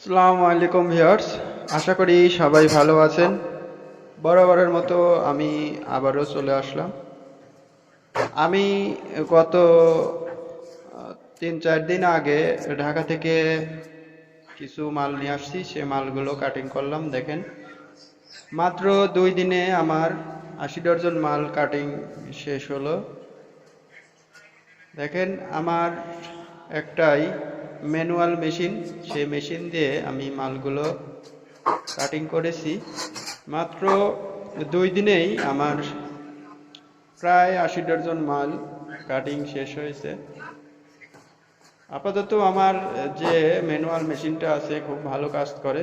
আসসালামু আলাইকুম ভিউয়ার্স, আশা করি সবাই ভালো আছেন। বরাবরের মতো আমি আবারও চলে আসলাম। আমি গত 3-4 দিন আগে ঢাকা থেকে কিছু মাল নিয়ে আসছি, সে মালগুলো কাটিং করলাম। দেখেন, মাত্র 2 দিনে আমার 80 ডজন মাল কাটিং শেষ হলো। দেখেন, আমার একটাই ম্যানুয়াল মেশিন, সেই মেশিন দিয়ে আমি মালগুলো কাটিং করেছি। মাত্র 2 দিনেই আমার প্রায় 80 ডজন মাল কাটিং শেষ হয়েছে। আপাতত আমার যে ম্যানুয়াল মেশিনটা আছে খুব ভালো কাজ করে,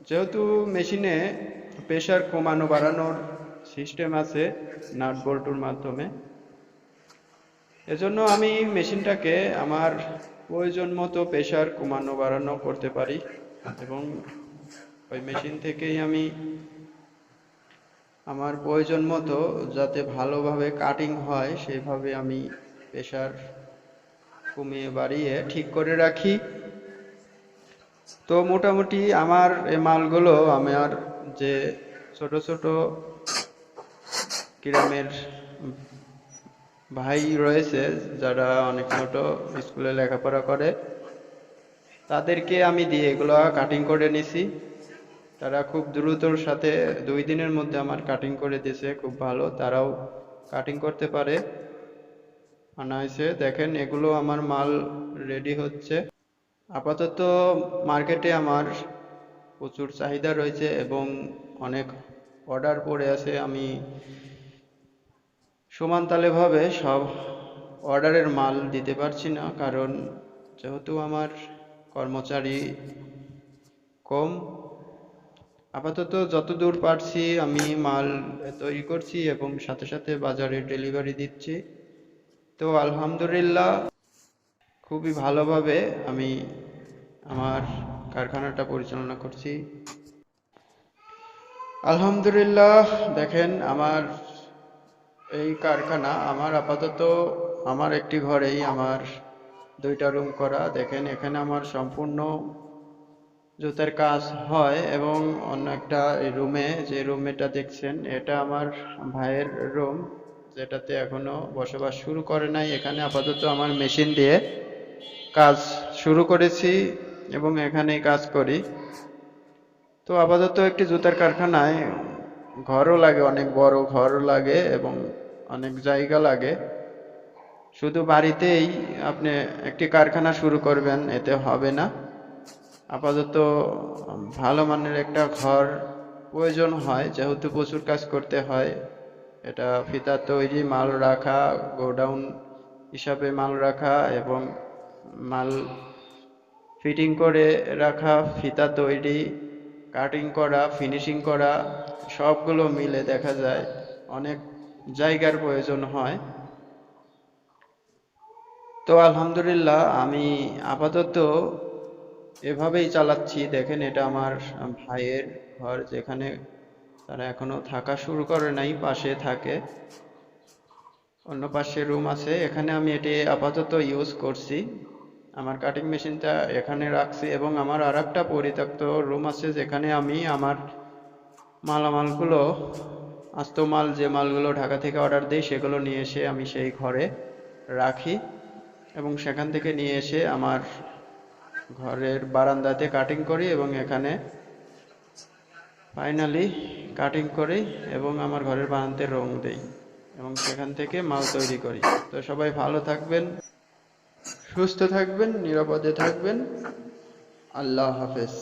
যেহেতু মেশিনে প্রেশার কমানো বাড়ানোর সিস্টেম আছে নাট বল্টুর মাধ্যমে। এজন্য আমি মেশিনটাকে আমার প্রয়োজন মতো প্রেশার কমানো বাড়ানো করতে পারি, এবং ওই মেশিন থেকেই আমি আমার প্রয়োজন মতো যাতে ভালোভাবে কাটিং হয় সেইভাবে আমি প্রেশার কমিয়ে বাড়িয়ে ঠিক করে রাখি। তো মোটামুটি আমার এই মালগুলো আমার যে ছোট ছোট গ্রামের ভাই রয়েছে, যারা অনেক ছোট, স্কুলে লেখাপড়া করে, তাদেরকে আমি দিয়ে এগুলো কাটিং করে নিছি। তারা খুব দ্রুতর সাথে 2 দিনের মধ্যে আমার কাটিং করে দিয়েছে, খুব ভালো, তারাও কাটিং করতে পারে। আনা হয়েছে, দেখেন এগুলো আমার মাল রেডি হচ্ছে। আপাতত মার্কেটে আমার প্রচুর চাহিদা রয়েছে এবং অনেক অর্ডার পড়ে আছে। আমি সমানতালেভাবে সব অর্ডারের মাল দিতে পারছি না, কারণ যেহেতু আমার কর্মচারী কম। আপাতত যতদূর পারছি আমি মাল তৈরি করছি এবং সাথে সাথে বাজারে ডেলিভারি দিচ্ছি। তো আলহামদুলিল্লাহ, খুবই ভালোভাবে আমি আমার কারখানাটা পরিচালনা করছি। আলহামদুলিল্লাহ, দেখেন আমার এই কারখানা, আমার আপাতত আমার একটি ঘরেই আমার 2টা রুম করা। দেখেন, এখানে আমার সম্পূর্ণ জুতার কাজ হয়, এবং অন্য একটা রুমে, যে রুমটা দেখছেন, এটা আমার ভাইয়ের রুম, যেটাতে এখনো বসবাস শুরু করে নাই। এখানে আপাতত আমার মেশিন দিয়ে কাজ শুরু করেছি এবং এখানেই কাজ করি। তো আপাতত একটি জুতার কারখানায় ঘরও লাগে, অনেক বড় ঘর লাগে এবং অনেক জায়গা লাগে। শুধু বাড়িতেই আপনি একটি কারখানা শুরু করবেন এতে হবে না। আপাতত ভালো মানের একটা ঘর প্রয়োজন হয়, যেহেতু প্রচুর কাজ করতে হয়। এটা ফিতা তৈরি, মাল রাখা, গোডাউন হিসাবে মাল রাখা, এবং মাল ফিটিং করে রাখা, ফিতা তৈরি, কাটিং করা, ফিনিশিং করা, সবগুলো মিলে দেখা যায় অনেক জায়গার প্রয়োজন হয়। তো আলহামদুলিল্লাহ, আমি আপাতত এভাবেই চালাচ্ছি। দেখেন, এটা আমার ভাইয়ের ঘর, যেখানে তারা এখনো থাকা শুরু করে নাই, পাশে থাকে, অন্য পাশে রুম আছে। এখানে আমি এটি আপাতত ইউজ করছি, আমার কাটিং মেশিনটা এখানে রাখছি, এবং আমার আর একটা পরিত্যক্ত রুম আছে, যেখানে আমি আমার মালামালগুলো, আস্ত মাল, যে মালগুলো ঢাকা থেকে অর্ডার দিই, সেগুলো নিয়ে এসে আমি সেই ঘরে রাখি, এবং সেখান থেকে নিয়ে এসে আমার ঘরের বারান্দাতে কাটিং করি, এবং এখানে ফাইনালি কাটিং করি এবং আমার ঘরের বারান্দাতে রং দেই, এবং সেখান থেকে মাল তৈরি করি। তো সবাই ভালো থাকবেন, সুস্থ থাকবেন, নিরাপদে থাকবেন। আল্লাহ হাফেজ।